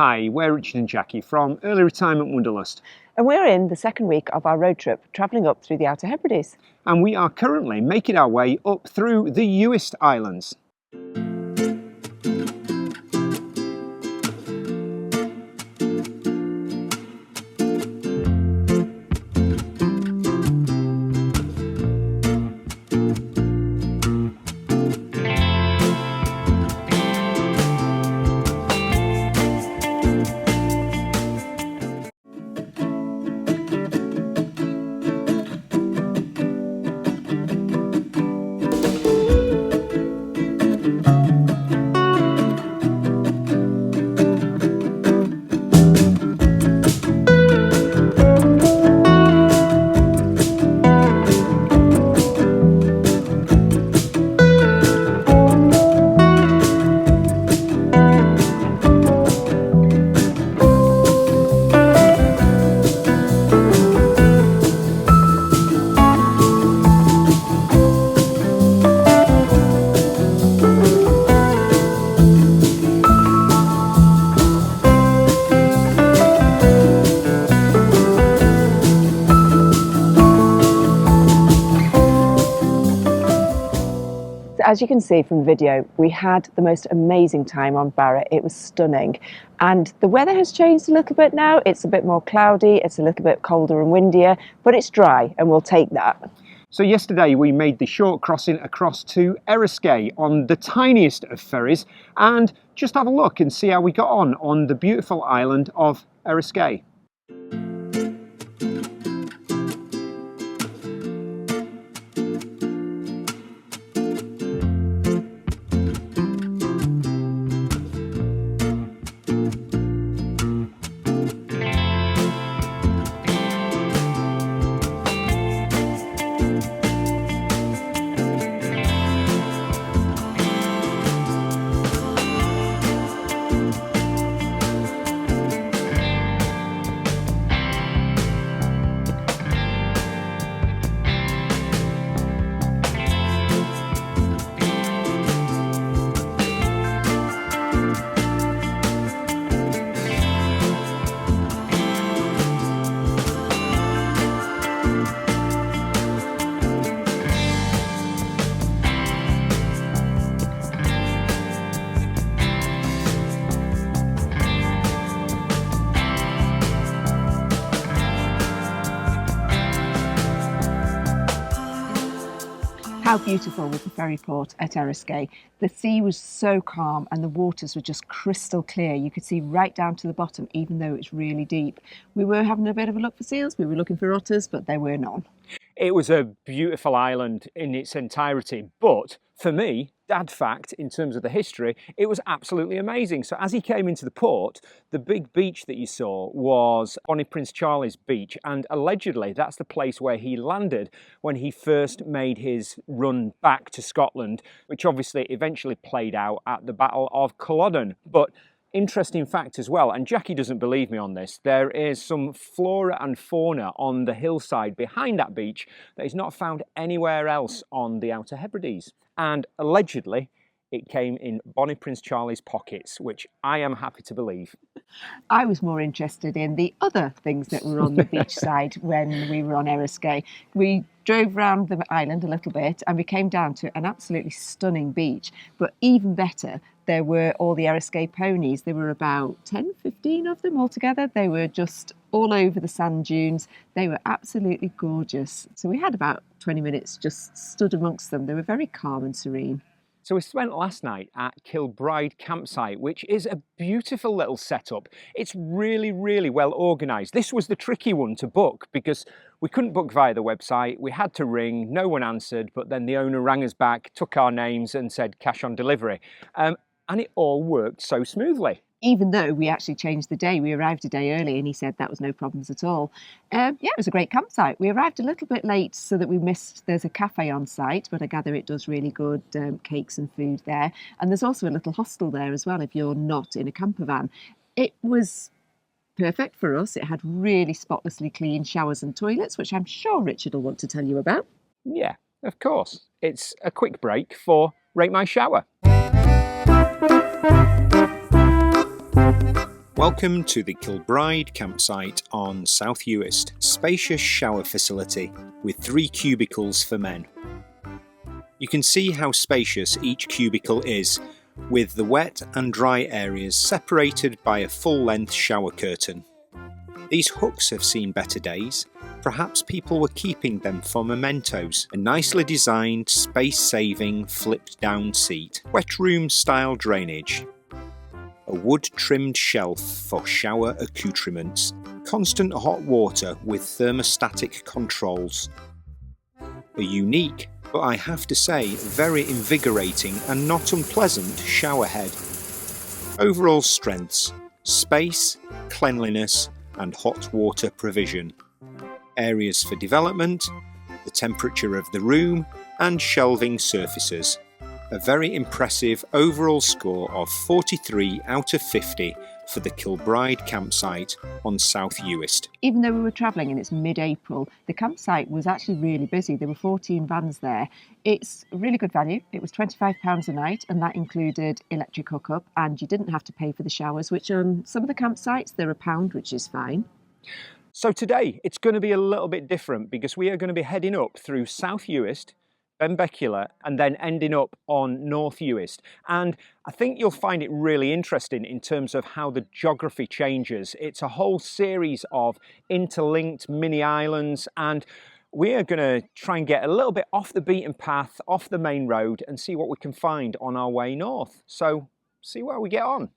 Hi, we're Richard and Jackie from Early Retirement Wanderlust. And we're in the second week of our road trip, travelling up through the Outer Hebrides. And we are currently making our way up through the Uist Islands. As you can see from the video, we had the most amazing time on Barra. It was stunning. And the weather has changed a little bit now. It's a bit more cloudy, it's a little bit colder and windier, but it's dry and we'll take that. So yesterday we made the short crossing across to Eriskay on the tiniest of ferries, and just have a look and see how we got on the beautiful island of Eriskay. How beautiful was the ferry port at Eriskay. The sea was so calm and the waters were just crystal clear. You could see right down to the bottom, even though it's really deep. We were having a bit of a look for seals, we were looking for otters, but there were none. It was a beautiful island in its entirety, but for me, dad fact, in terms of the history, it was absolutely amazing. So as he came into the port, the big beach that you saw was Bonnie Prince Charlie's beach, and allegedly that's the place where he landed when he first made his run back to Scotland, which obviously eventually played out at the Battle of Culloden. But interesting fact as well, and Jackie doesn't believe me on this, there is some flora and fauna on the hillside behind that beach that is not found anywhere else on the Outer Hebrides. And allegedly, it came in Bonnie Prince Charlie's pockets, which I am happy to believe. I was more interested in the other things that were on the beach side when we were on Eriskay. We drove around the island a little bit and we came down to an absolutely stunning beach, but even better, there were all the Eriskay ponies. There were about 10, 15 of them altogether. They were just all over the sand dunes. They were absolutely gorgeous. So we had about 20 minutes just stood amongst them. They were very calm and serene. So we spent last night at Kilbride campsite, which is a beautiful little setup. It's really, really well organised. This was the tricky one to book because we couldn't book via the website. We had to ring, no one answered, but then the owner rang us back, took our names and said cash on delivery. And it all worked so smoothly. Even though we actually changed the day, we arrived a day early and he said that was no problems at all. Yeah, it was a great campsite. We arrived a little bit late so that we missed, there's a cafe on site, but I gather it does really good cakes and food there. And there's also a little hostel there as well if you're not in a camper van. It was perfect for us. It had really spotlessly clean showers and toilets, which I'm sure Richard will want to tell you about. Yeah, of course. It's a quick break for Rate My Shower. Welcome to the Kilbride campsite on South Uist, spacious shower facility with 3 cubicles for men. You can see how spacious each cubicle is, with the wet and dry areas separated by a full-length shower curtain. These hooks have seen better days. Perhaps people were keeping them for mementos. A nicely designed, space-saving, flipped-down seat, wet room-style drainage, a wood-trimmed shelf for shower accoutrements, constant hot water with thermostatic controls. A unique, but I have to say very invigorating and not unpleasant shower head. Overall strengths: space, cleanliness and hot water provision. Areas for development, the temperature of the room and shelving surfaces. A very impressive overall score of 43 out of 50 for the Kilbride campsite on South Uist. Even though we were travelling and it's mid-April, the campsite was actually really busy. There were 14 vans there. It's a really good value. It was £25 a night, and that included electric hookup, and you didn't have to pay for the showers, which on some of the campsites they're £1, which is fine. So today it's going to be a little bit different because we are going to be heading up through South Uist, Benbecula, and then ending up on North Uist. And I think you'll find it really interesting in terms of how the geography changes. It's a whole series of interlinked mini islands, and we are going to try and get a little bit off the beaten path, off the main road, and see what we can find on our way north. So see where we get on.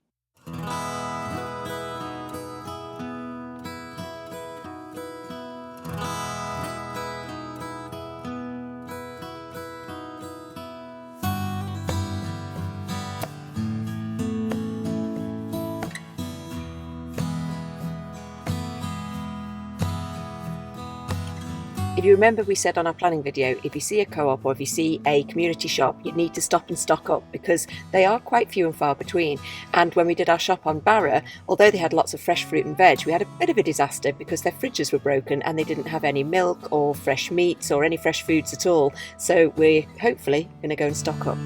If you remember, we said on our planning video, if you see a co-op or if you see a community shop, you need to stop and stock up because they are quite few and far between. And when we did our shop on Barra, although they had lots of fresh fruit and veg, we had a bit of a disaster because their fridges were broken and they didn't have any milk or fresh meats or any fresh foods at all. So we're hopefully going to go and stock up.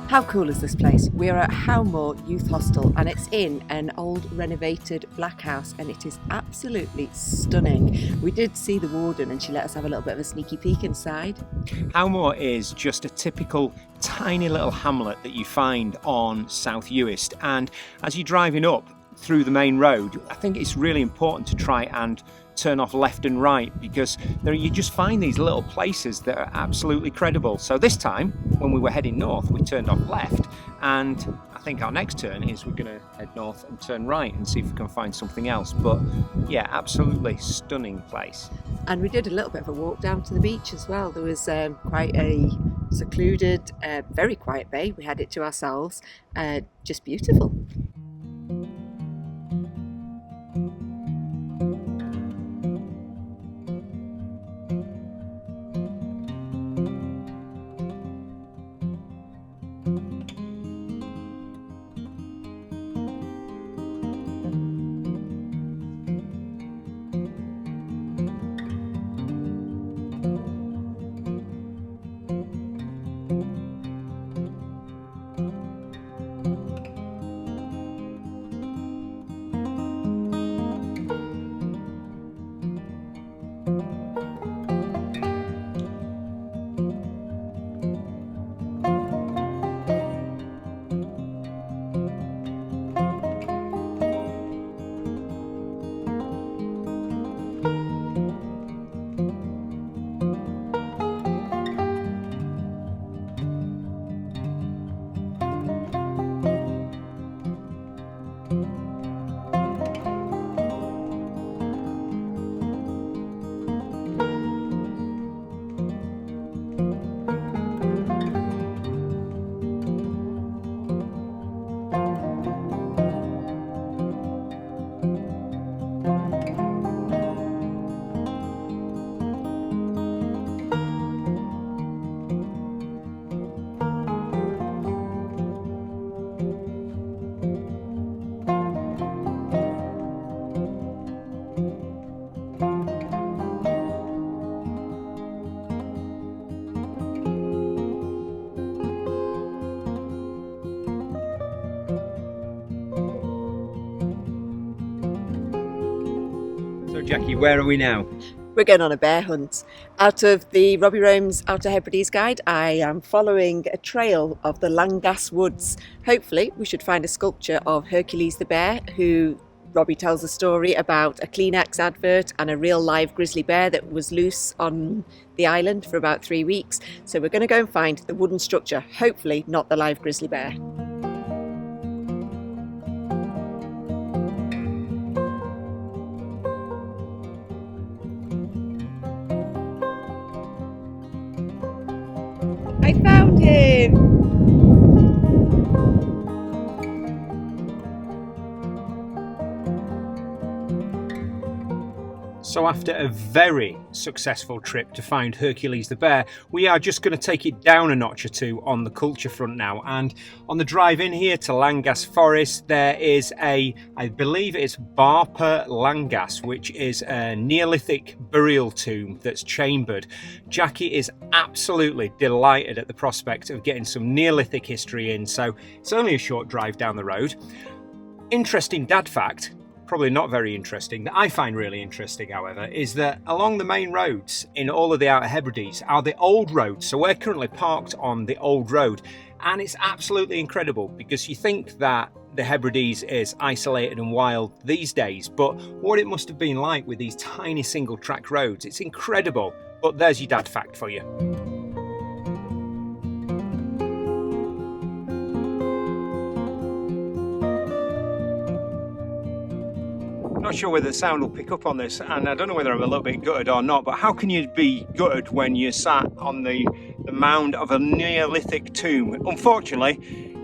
How cool is this place? We're at Howmore Youth Hostel and it's in an old renovated black house and it is absolutely stunning. We did see the warden and she let us have a little bit of a sneaky peek inside. Howmore is just a typical tiny little hamlet that you find on South Uist, and as you're driving up through the main road, I think it's really important to try and turn off left and right because you just find these little places that are absolutely credible. So this time when we were heading north we turned off left, and I think our next turn is we're going to head north and turn right and see if we can find something else. But yeah, absolutely stunning place. And we did a little bit of a walk down to the beach as well. There was quite a secluded, very quiet bay. We had it to ourselves, just beautiful. So Jackie, where are we now? We're going on a bear hunt. Out of the Robbie Rome's Outer Hebrides guide, I am following a trail of the Langas Woods. Hopefully we should find a sculpture of Hercules the bear, who Robbie tells a story about a Kleenex advert and a real live grizzly bear that was loose on the island for about 3 weeks. So we're going to go and find the wooden structure, hopefully not the live grizzly bear. I found him! So after a very successful trip to find Hercules the bear, we are just going to take it down a notch or two on the culture front now. And on the drive in here to Langas Forest, there is I believe it's Barra Langas, which is a Neolithic burial tomb that's chambered. Jackie is absolutely delighted at the prospect of getting some Neolithic history in, so it's only a short drive down the road. Interesting dad fact, probably not very interesting, that I find really interesting, however, is that along the main roads in all of the Outer Hebrides are the old roads. So we're currently parked on the old road, and it's absolutely incredible because you think that the Hebrides is isolated and wild these days, but what it must have been like with these tiny single track roads, it's incredible. But there's your dad fact for you. Not sure whether the sound will pick up on this, and I don't know whether I'm a little bit gutted or not, but how can you be gutted when you're sat on the mound of a Neolithic tomb? Unfortunately,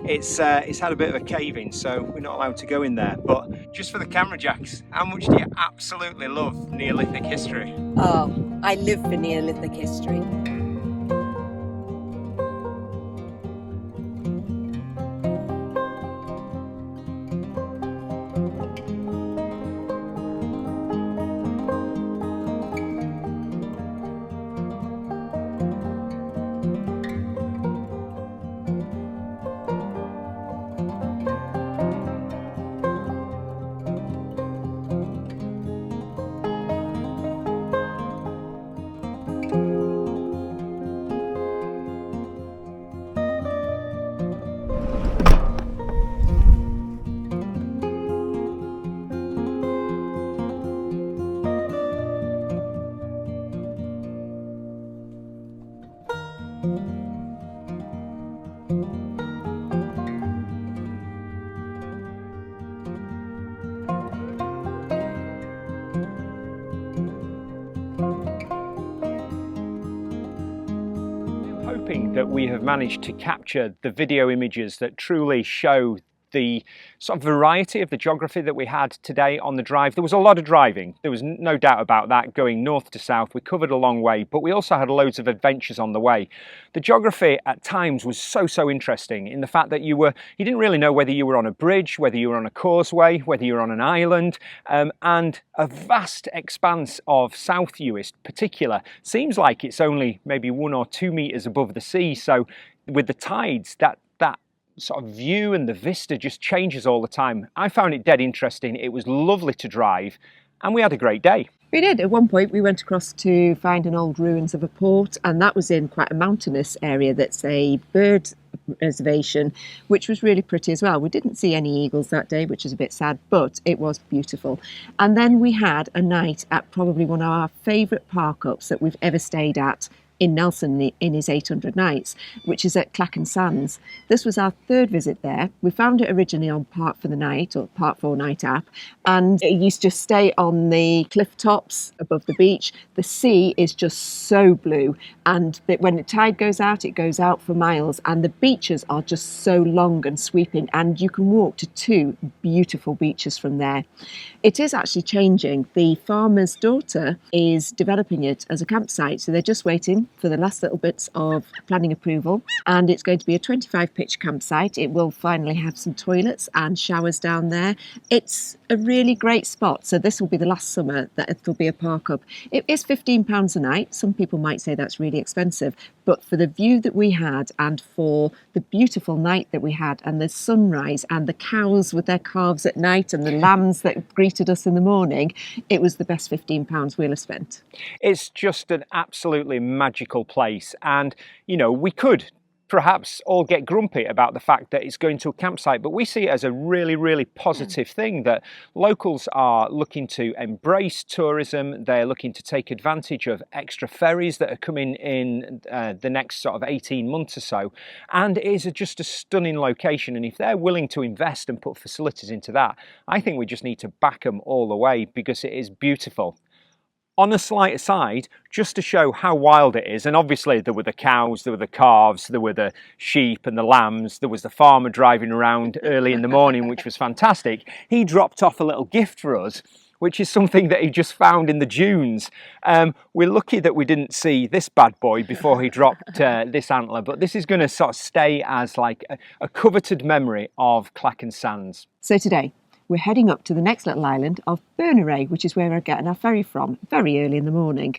it's had a bit of a cave-in, so we're not allowed to go in there. But just for the camera jacks, how much do you absolutely love Neolithic history? Oh, I live for Neolithic history. That we have managed to capture the video images that truly show the sort of variety of the geography that we had today on the drive. There was a lot of driving, there was no doubt about that, going north to south. We covered a long way, but we also had loads of adventures on the way. The geography at times was so interesting in the fact that you didn't really know whether you were on a bridge, whether you were on a causeway, whether you were on an island, and a vast expanse of South Uist particular seems like it's only maybe 1 or 2 meters above the sea. So with the tides, that sort of view and the vista just changes all the time. I found it dead interesting. It was lovely to drive, and we had a great day. We did. At one point we went across to find an old ruins of a port, and that was in quite a mountainous area that's a bird reservation, which was really pretty as well. We didn't see any eagles that day, which is a bit sad, but it was beautiful. And then we had a night at probably one of our favourite park-ups that we've ever stayed at in Nelson in his 800 Nights, which is at Clachan Sands. This was our third visit there. We found it originally on Park for the Night or Park 4 Night app, and it used to stay on the cliff tops above the beach. The sea is just so blue, and when the tide goes out, it goes out for miles, and the beaches are just so long and sweeping, and you can walk to 2 beautiful beaches from there. It is actually changing. The farmer's daughter is developing it as a campsite, so they're just waiting for the last little bits of planning approval, and it's going to be a 25 pitch campsite. It will finally have some toilets and showers down there. It's a really great spot, so this will be the last summer that it will be a park up. It is £15 a night. Some people might say that's really expensive, But for the view that we had, and for the beautiful night that we had, and the sunrise, and the cows with their calves at night, and the lambs that greeted us in the morning, it was the best £15 we'll have spent. It's just an absolutely magical place, and you know, we could perhaps all get grumpy about the fact that it's going to a campsite, but we see it as a really positive thing, that locals are looking to embrace tourism. They're looking to take advantage of extra ferries that are coming in the next sort of 18 months or so, and it is just a stunning location. And if they're willing to invest and put facilities into that, I think we just need to back them all the way, because it is beautiful. On a slight aside, just to show how wild it is, and obviously there were the cows, there were the calves, there were the sheep and the lambs, there was the farmer driving around early in the morning, which was fantastic. He dropped off a little gift for us, which is something that he just found in the dunes. We're lucky that we didn't see this bad boy before he dropped this antler, but this is going to sort of stay as like a coveted memory of Clachan Sands. So today, we're heading up to the next little island of Berneray, which is where we're getting our ferry from, very early in the morning.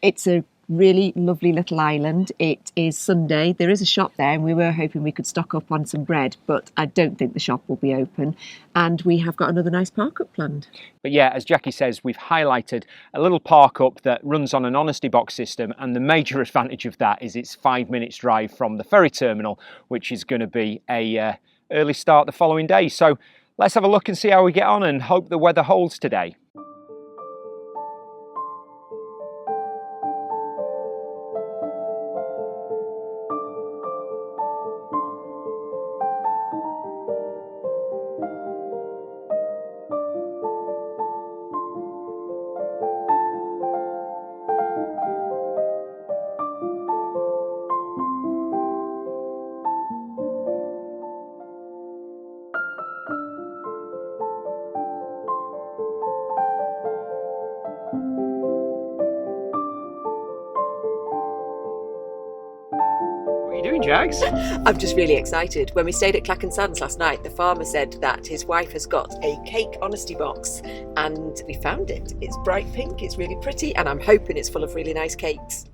It's a really lovely little island. It is Sunday. There is a shop there, and we were hoping we could stock up on some bread, but I don't think the shop will be open. And we have got another nice park up planned. But yeah, as Jackie says, we've highlighted a little park up that runs on an honesty box system, and the major advantage of that is it's 5 minutes drive from the ferry terminal, which is going to be a early start the following day. So let's have a look and see how we get on, and hope the weather holds today. What are you doing, Jags? I'm just really excited. When we stayed at Clachan Sands last night, the farmer said that his wife has got a cake honesty box, and we found it. It's bright pink, it's really pretty, and I'm hoping it's full of really nice cakes.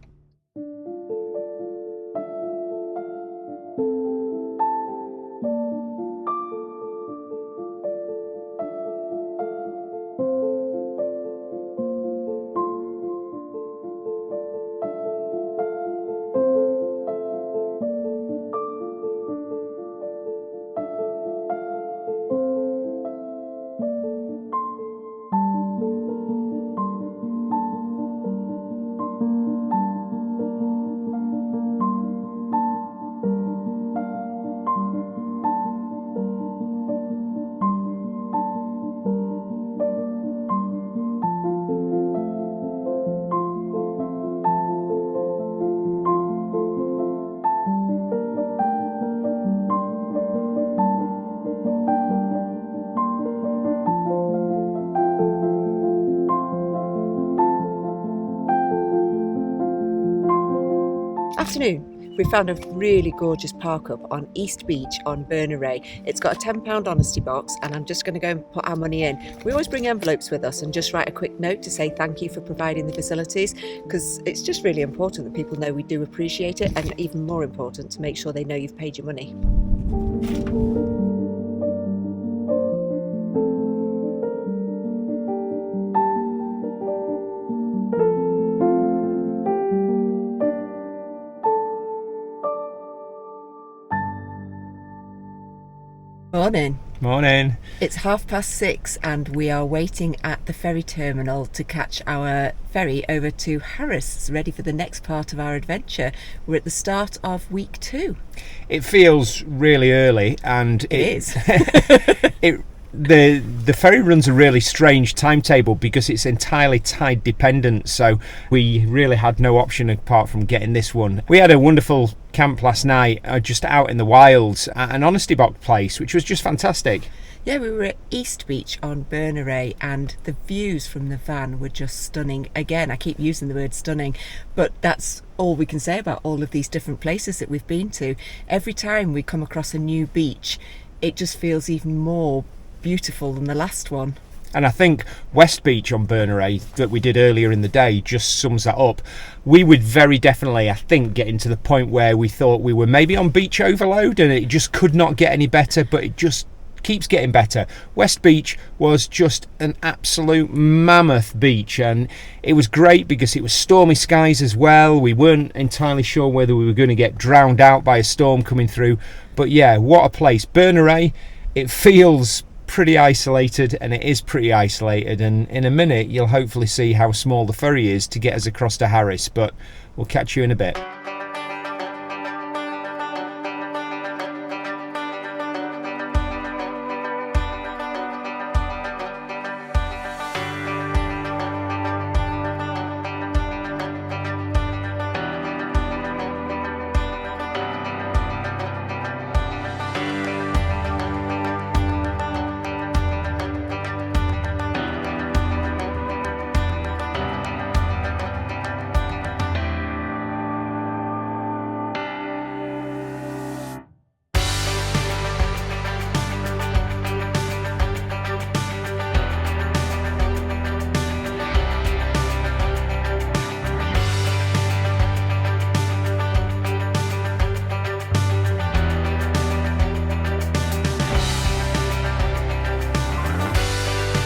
Afternoon. We found a really gorgeous park up on East Beach on Berneray. It's got a £10 honesty box, and I'm just going to go and put our money in. We always bring envelopes with us and just write a quick note to say thank you for providing the facilities, because it's just really important that people know we do appreciate it, and even more important to make sure they know you've paid your money. Morning. Morning. It's 6:30 and we are waiting at the ferry terminal to catch our ferry over to Harris, ready for the next part of our adventure. We're at the start of week 2. It feels really early, and It is. The ferry runs a really strange timetable because it's entirely tide dependent, so we really had no option apart from getting this one. We had a wonderful camp last night, just out in the wilds at an honesty box place, which was just fantastic. Yeah, we were at East Beach on Berneray, and the views from the van were just stunning. Again, I keep using the word stunning, but that's all we can say about all of these different places that we've been to. Every time we come across a new beach, it just feels even more beautiful than the last one. And I think West Beach on Berneray that we did earlier in the day just sums that up. We would very definitely, I think, getting to the point where we thought we were maybe on beach overload and it just could not get any better, but it just keeps getting better. West Beach was just an absolute mammoth beach, and it was great because it was stormy skies as well. We weren't entirely sure whether we were going to get drowned out by a storm coming through, but yeah, what a place. Berneray, it feels pretty isolated, and it is pretty isolated, and in a minute you'll hopefully see how small the ferry is to get us across to Harris, but we'll catch you in a bit.